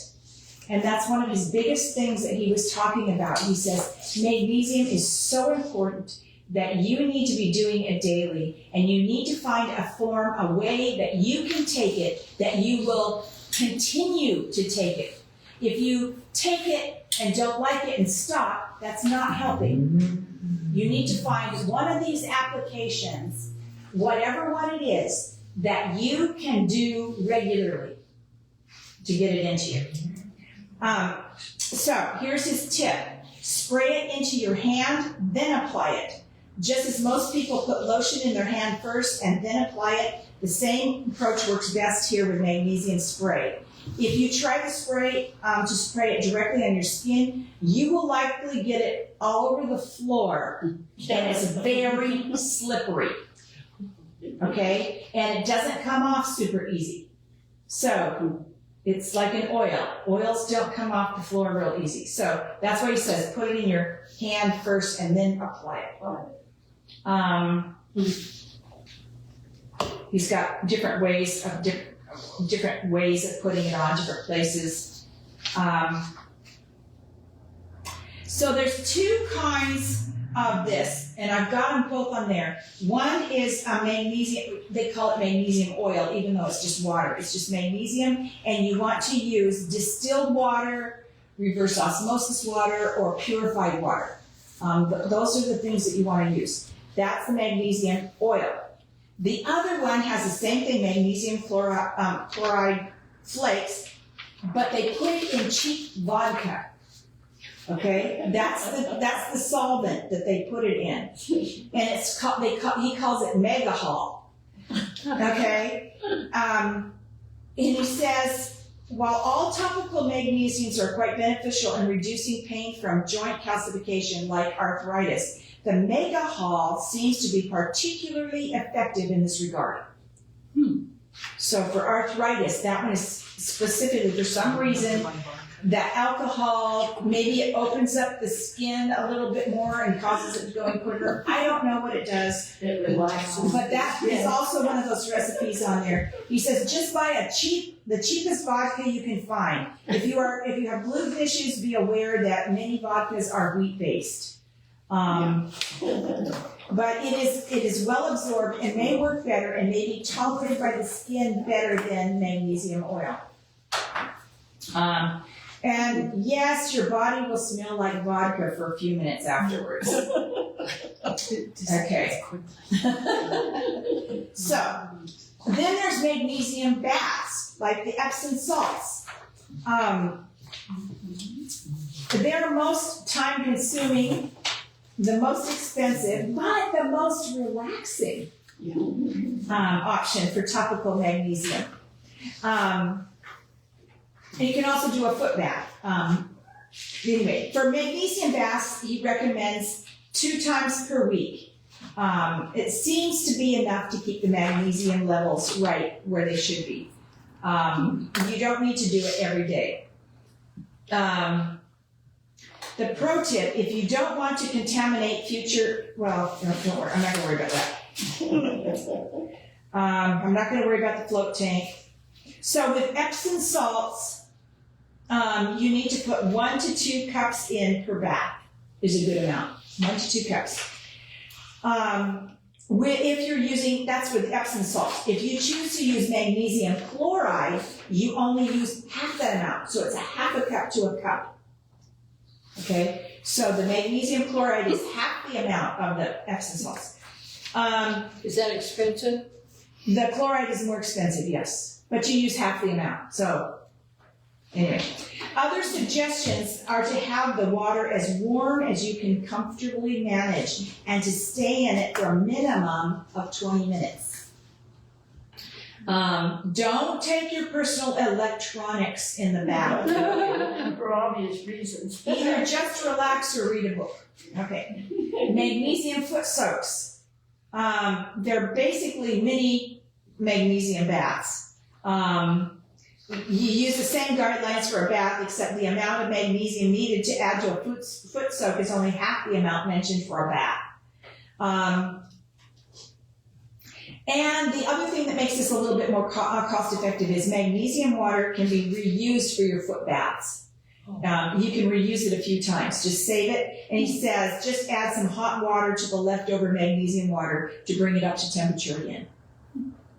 And that's one of his biggest things that he was talking about. He says magnesium is so important that you need to be doing it daily, and you need to find a form, a way that you can take it, that you will continue to take it. If you take it and don't like it and stop, that's not helping. You need to find one of these applications, whatever one it is, that you can do regularly to get it into you. So here's his tip. Spray it into your hand, then apply it. Just as most people put lotion in their hand first and then apply it, the same approach works best here with magnesium spray. If you try to spray it directly on your skin, you will likely get it all over the floor, and it's very slippery. Okay? And it doesn't come off super easy. So it's like an oil. Oils don't come off the floor real easy. So that's why he says put it in your hand first and then apply it. He's got different ways of putting it on, different places. So there's two kinds of this, and I've got them both on there. One is magnesium, they call it magnesium oil, even though it's just water. It's just magnesium, and you want to use distilled water, reverse osmosis water, or purified water. Those are the things that you want to use. That's the magnesium oil. The other one has the same thing, magnesium chloride flakes, but they put it in cheap vodka. Okay, that's the solvent that they put it in, and it's called, he calls it megahol. Okay, and he says, while all topical magnesiums are quite beneficial in reducing pain from joint calcification like arthritis, the megahol seems to be particularly effective in this regard. So for arthritis, that one is specifically, for some reason, that alcohol, maybe it opens up the skin a little bit more and causes it to go in quicker. I don't know what it does. It relaxes. But that is also one of those recipes on there. He says just buy the cheapest vodka you can find. If you have gluten issues, be aware that many vodkas are wheat-based. But it is well absorbed and may work better and may be tolerated by the skin better than magnesium oil. And yes, your body will smell like vodka for a few minutes afterwards. Okay. So, then there's magnesium baths, like the Epsom salts. They're most time consuming, the most expensive, but the most relaxing option for topical magnesium. And you can also do a foot bath. Anyway, for magnesium baths, he recommends 2 times per week. It seems to be enough to keep the magnesium levels right where they should be. You don't need to do it every day. The pro tip, if you don't want to contaminate future, well, don't worry, I'm not gonna worry about that. I'm not gonna worry about the float tank. So with Epsom salts, you need to put 1 to 2 cups in per bath is a good amount, 1 to 2 cups. If you're using, that's with Epsom salts. If you choose to use magnesium chloride, you only use half that amount. So it's a half a cup to a cup. Okay, so the magnesium chloride is half the amount of the Epsom salts. Is that expensive? The chloride is more expensive, yes, but you use half the amount. So anyway, other suggestions are to have the water as warm as you can comfortably manage and to stay in it for a minimum of 20 minutes. Don't take your personal electronics in the bath. For obvious reasons. Either just relax or read a book. Okay. Magnesium foot soaks. They're basically mini magnesium baths. You use the same guidelines for a bath, except the amount of magnesium needed to add to a foot soak is only half the amount mentioned for a bath. And the other thing that makes this a little bit more cost effective is magnesium water can be reused for your foot baths. You can reuse it a few times. Just save it. And he says, just add some hot water to the leftover magnesium water to bring it up to temperature again.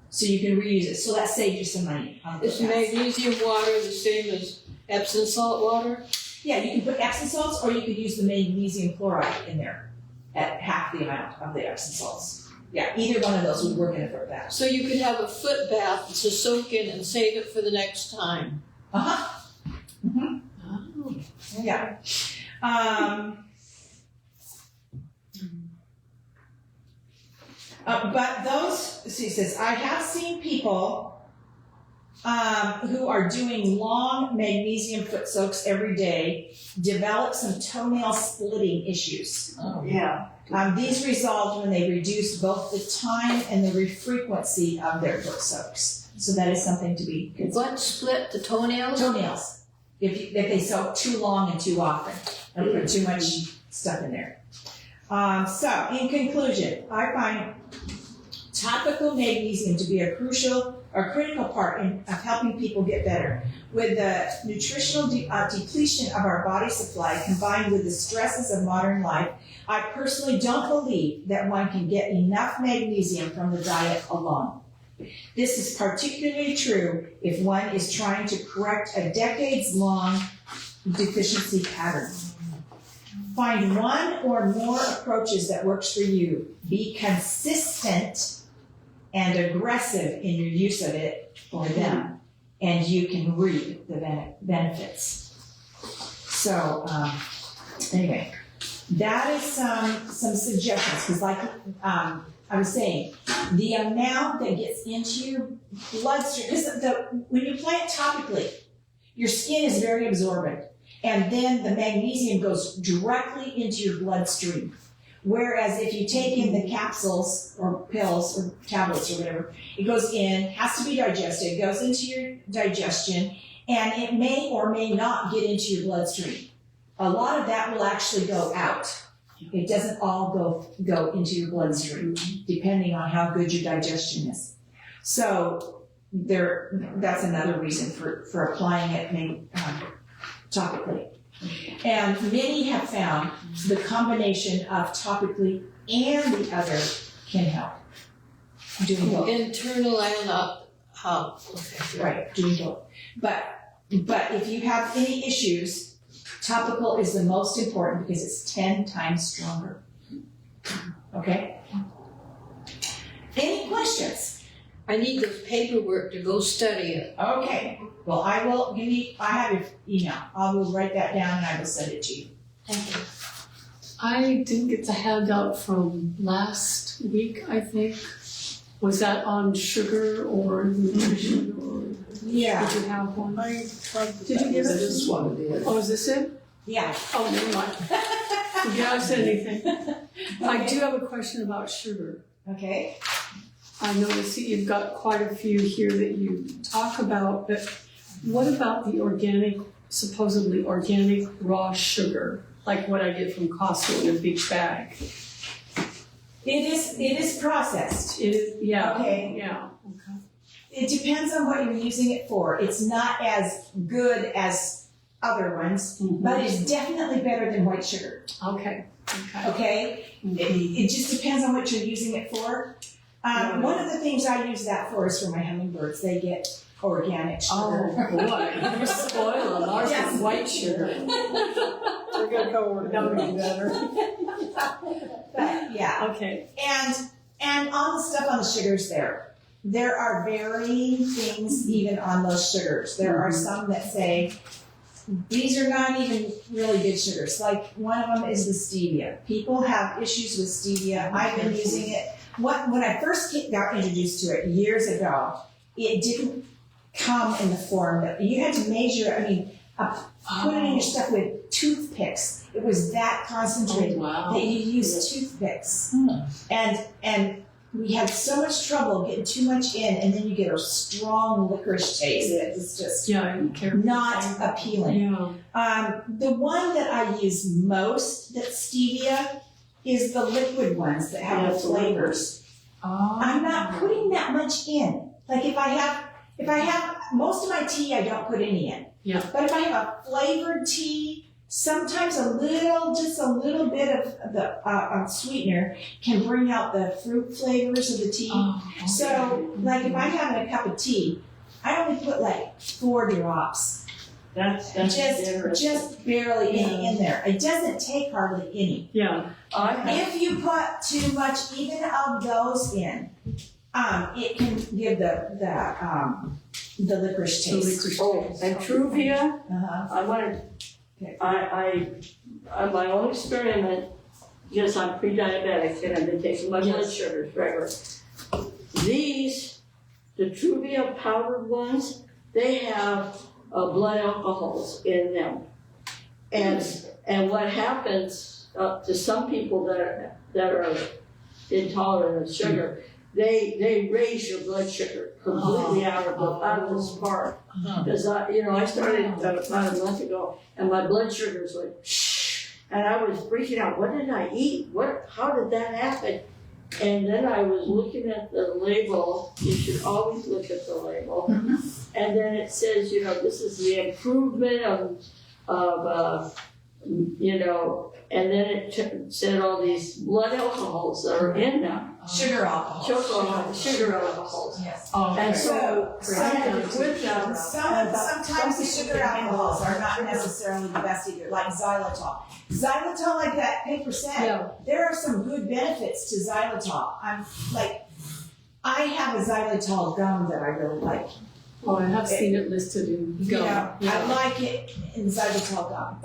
So you can reuse it. So that saves you some money on Is foot baths. magnesium water the same as Epsom salt water? Yeah, you can put Epsom salts or you could use the magnesium chloride in there at half the amount of the Epsom salts. Yeah, either one of those would work in a foot bath. So you could have a foot bath to soak in and save it for the next time. Uh-huh. Mm-hmm. Oh. Yeah. But those, so he says, I have seen people who are doing long magnesium foot soaks every day develop some toenail splitting issues. Oh, yeah. These resolved when they reduced both the time and the frequency of their foot soaks. So that is something to be considered. What split the toenails? Toenails, if they soak too long and too often, and put too much stuff in there. So, in conclusion, I find topical magnesium to be a crucial or critical part of helping people get better. With the nutritional depletion of our body supply combined with the stresses of modern life, I personally don't believe that one can get enough magnesium from the diet alone. This is particularly true if one is trying to correct a decades-long deficiency pattern. Find one or more approaches that works for you. Be consistent and aggressive in your use of it for them, and you can reap the benefits. So, anyway, that is some suggestions, because like I was saying, the amount that gets into your bloodstream, because when you apply it topically, your skin is very absorbent, and then the magnesium goes directly into your bloodstream. Whereas if you take in the capsules or pills or tablets or whatever, it goes in, has to be digested, it goes into your digestion, and it may or may not get into your bloodstream. A lot of that will actually go out. It doesn't all go into your bloodstream, depending on how good your digestion is. So that's another reason for applying it topically. And many have found the combination of topically and the other can help. Doing both. Internal and up. Okay. Right, doing both. But if you have any issues, topical is the most important because it's 10 times stronger. Okay? Any questions? I need this paperwork to go study it. Okay. Well, I have your email. I will write that down and I will send it to you. Thank you. I didn't get the handout from last week, I think. Was that on sugar or nutrition or Yeah. did you have one? I tried Did you give it? this one. Oh, is this it? Yeah. Oh, never mind. Forget I said anything. I do have a question about sugar. Okay. I noticed that you've got quite a few here that you talk about, but what about the organic, supposedly organic raw sugar, like what I get from Costco in a big bag? It is processed. It is, yeah. Okay. Yeah. Okay. It depends on what you're using it for. It's not as good as other ones, but it's definitely better than white sugar. Okay. Okay. Okay? It just depends on what you're using it for. One of the things I use that for is for my hummingbirds. They get organic sugar. Oh boy, you're spoiling. Ours Yes. is white sugar. We're gonna go organic better. But yeah. Okay. And on the stuff on the sugars there are varying things even on those sugars. There are some that say these are not even really good sugars. Like one of them is the stevia. People have issues with stevia. I've been using it. When I first got introduced to it years ago, it didn't come in the form that you had to measure. I mean, put it in your stuff with toothpicks. It was that concentrated wow. that you use toothpicks. And we had so much trouble getting too much in, and then you get a strong licorice taste that is just not appealing. Yeah. The one that I use most that's stevia is the liquid ones that have the flavors. I'm not putting that much in. Like if I have most of my tea, I don't put any in. Yeah. But if I have a flavored tea, sometimes just a little bit of the sweetener can bring out the fruit flavors of the tea. Oh, okay. So, like if I'm having a cup of tea, I only put like 4 drops. That's interesting. Just barely any in there. It doesn't take hardly any. Yeah. If you put too much even of those in, it can give the licorice taste. And Truvia, Uh-huh. on my own experiment, yes, I'm pre-diabetic and I've been taking my blood sugars regular. These, the Truvia powdered ones, they have blood alcohols in them. And what happens to some people that are intolerant of sugar, they raise your blood sugar completely out of this part. Because I started about a month ago, and my blood sugar was like shh, and I was freaking out. What did I eat? How did that happen? And then I was looking at the label. You should always look at the label. And then it says, this is the improvement of and then it said all these blood alcohols that are in them. Sugar alcohol. Sugar alcohols. Yes. And so Sometimes the sugar alcohols are not necessarily the best either, like xylitol. Xylitol, like that paper said, there are some good benefits to xylitol. I have a xylitol gum that I really like. Oh, I have seen it listed in gum. I like it in xylitol gum.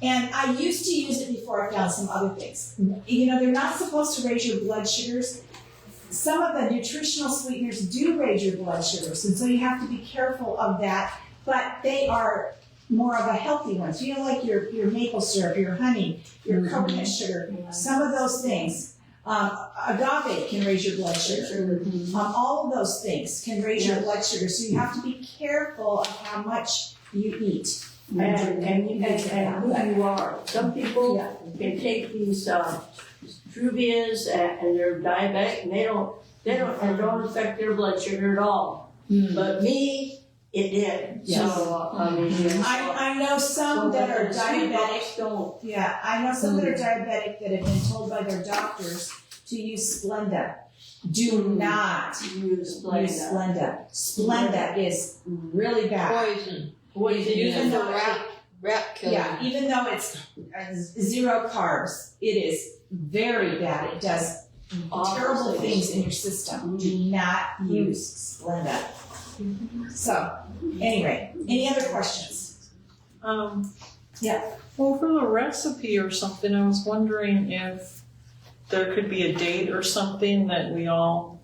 And I used to use it before I found some other things. They're not supposed to raise your blood sugars. Some of the nutritional sweeteners do raise your blood sugars, and so you have to be careful of that. But they are more of a healthy ones. Like your maple syrup, your honey, your coconut sugar, some of those things. Agave can raise your blood sugar. All of those things can raise your blood sugar, so you have to be careful of how much you eat. And who you are. Some people can take these Truvias and they're diabetic and they don't affect their blood sugar at all. But me, it did. Yes. So I know some that are diabetic. Yeah, I know some that are diabetic that have been told by their doctors to use Splenda. Do not use Splenda. Splenda is really bad. Poison. Even though rat killer. Yeah, even though it's 0 carbs, it is very bad. It does terrible things in your system. Do not use Splenda. So, anyway, any other questions? Yeah. Well, for the recipe or something, I was wondering if there could be a date or something that we all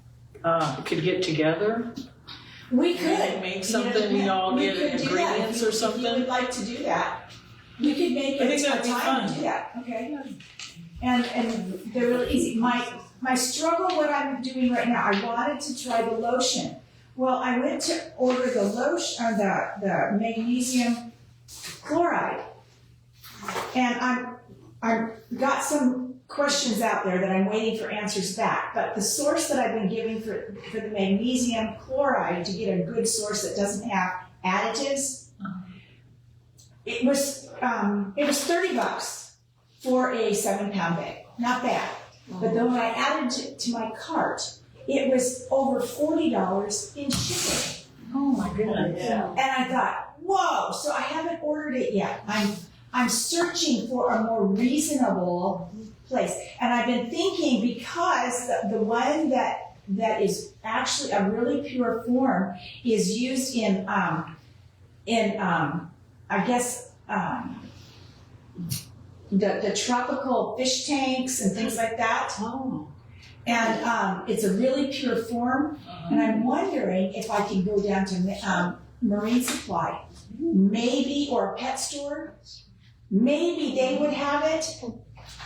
could get together. We could make something. We all get ingredients or something. If you would like to do that, We could make I think it a that'd be time to fun. do that, okay? And they're really easy. My struggle, what I'm doing right now, I wanted to try the lotion. Well, I went to order the lotion, or the magnesium chloride. And I've got some questions out there that I'm waiting for answers back. But the source that I've been giving for the magnesium chloride, to get a good source that doesn't have additives, it was $30 for a 7-pound bag. Not bad. But then when I added it to my cart, it was over $40 in shipping. Oh my goodness. Yeah. And I thought, whoa, so I haven't ordered it yet. I'm searching for a more reasonable place. And I've been thinking, because the one that is actually a really pure form is used in the tropical fish tanks and things like that. Oh. And it's a really pure form. And I'm wondering if I can go down to Marine Supply, maybe, or a pet store. Maybe they would have it.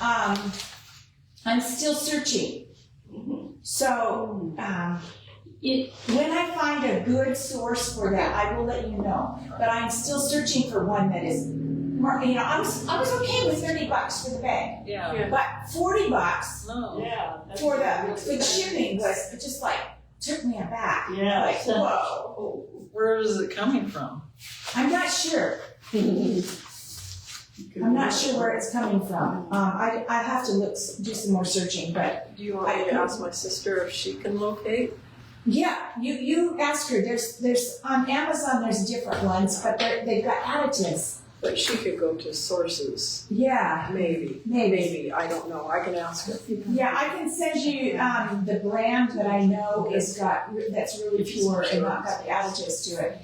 I'm still searching. So when I find a good source for that, I will let you know. But I'm still searching for one that is more, I was okay with $30 for the bag. Yeah. But $40 No. Yeah. for the shipping was just like, took me aback. Yeah. Like, whoa. Where is it coming from? I'm not sure. I'm not sure where it's coming from. I have to do some more searching, but Do you want me to ask my sister if she can locate? yeah, you ask her. There's on Amazon. There's different ones, but they've got additives. But she could go to sources, Yeah, maybe, I don't know, I can ask her. yeah. I can send you the brand that I know that's really pure and not got the additives to it.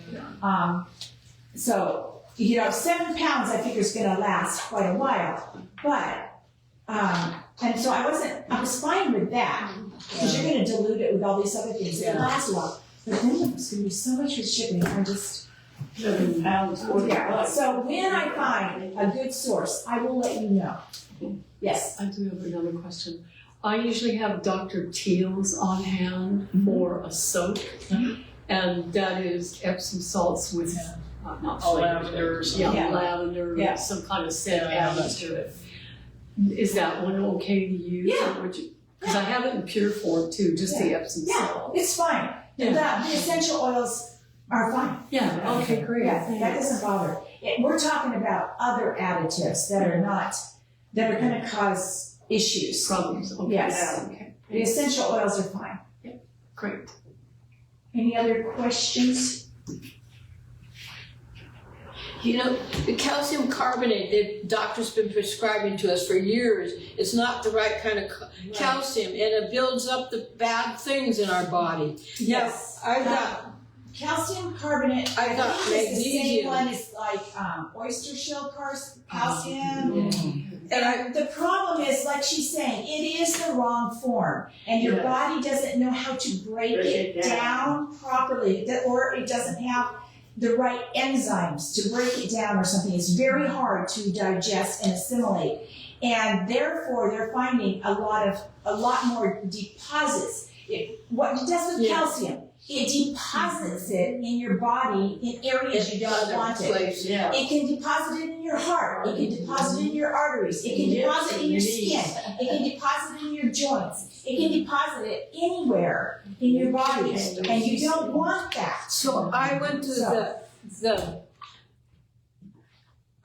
So 7 pounds I figure is going to last quite a while, but and so I was fine with that, because you're going to dilute it with all these other things. It lasts a while, but then there's going to be so much for shipping. I just 7 pounds, $40. yeah. So when I find a good source, I will let you know. Yes. I do have another question. I usually have Dr. Teal's on hand for a soap, and that is Epsom salts with not Lavender or something. Yeah, lavender, Yeah. some kind of scent Yeah, added that's to it. Is that one okay to use? Yeah. Because I have it in pure form too, just the Epsom Yeah, salt. it's fine. Yeah. The essential oils are fine. Yeah, okay, great. Yeah, that doesn't bother. We're talking about other additives that are going to cause issues. Problems, okay. Yes. Okay. The essential oils are fine. Great. Any other questions? The calcium carbonate that doctors been prescribing to us for years, it's not the right kind of calcium, and it builds up the bad things in our body. Yes. I got Calcium carbonate. I got think it's the same magnesium. one as like oyster shell calcium. And The problem is, like she's saying, it is the wrong form, and your Yeah. body doesn't know how to break it down properly, or it doesn't have the right enzymes to break it down or something. It's very hard to digest and assimilate, and therefore they're finding a lot more deposits. What it does with calcium, it deposits it in your body in areas you don't want it. Yeah. It can deposit it in your heart. It can deposit it in your arteries. It can deposit it in your skin. It can deposit it in your joints. It can deposit it anywhere in your body, and you don't want that. so I went to the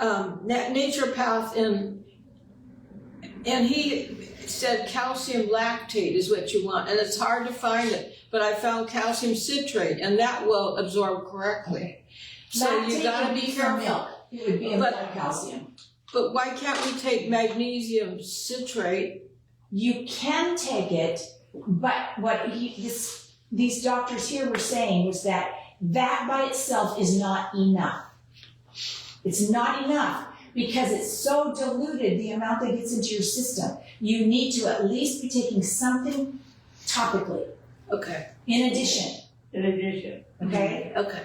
naturopath, and he said calcium lactate is what you want, and it's hard to find it. But I found calcium citrate, and that will absorb correctly. So you Lactate gotta would be from careful. milk. It would be a But- milk calcium. But why can't we take magnesium citrate? You can take it, but what these doctors here were saying was that by itself is not enough. It's not enough because it's so diluted, the amount that gets into your system. You need to at least be taking something topically Okay, in addition, In addition. okay? okay.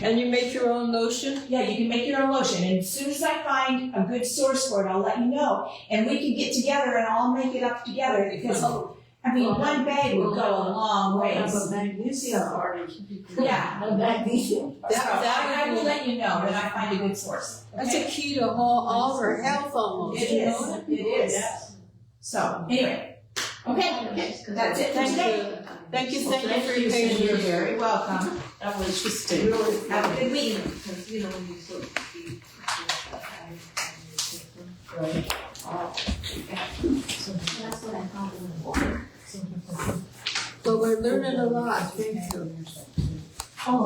And you make your own lotion? Yeah, you can make your own lotion, and as soon as I find a good source for it, I'll let you know. And we can get together and I'll make it up together, because, I mean, one bag would go a long ways. a magnesium party. Yeah. A magnesium. So I will let you know when I find a good source. That's a key to all of our health almost, It you is, know? it is. So, anyway, okay, that's it for Thank today. you. Thank you for your patience. You're very welcome. That was just a really. Have a good week. Because, you know, when you sort of see. Right. That's what I thought in the water. But we're learning a lot, thank you.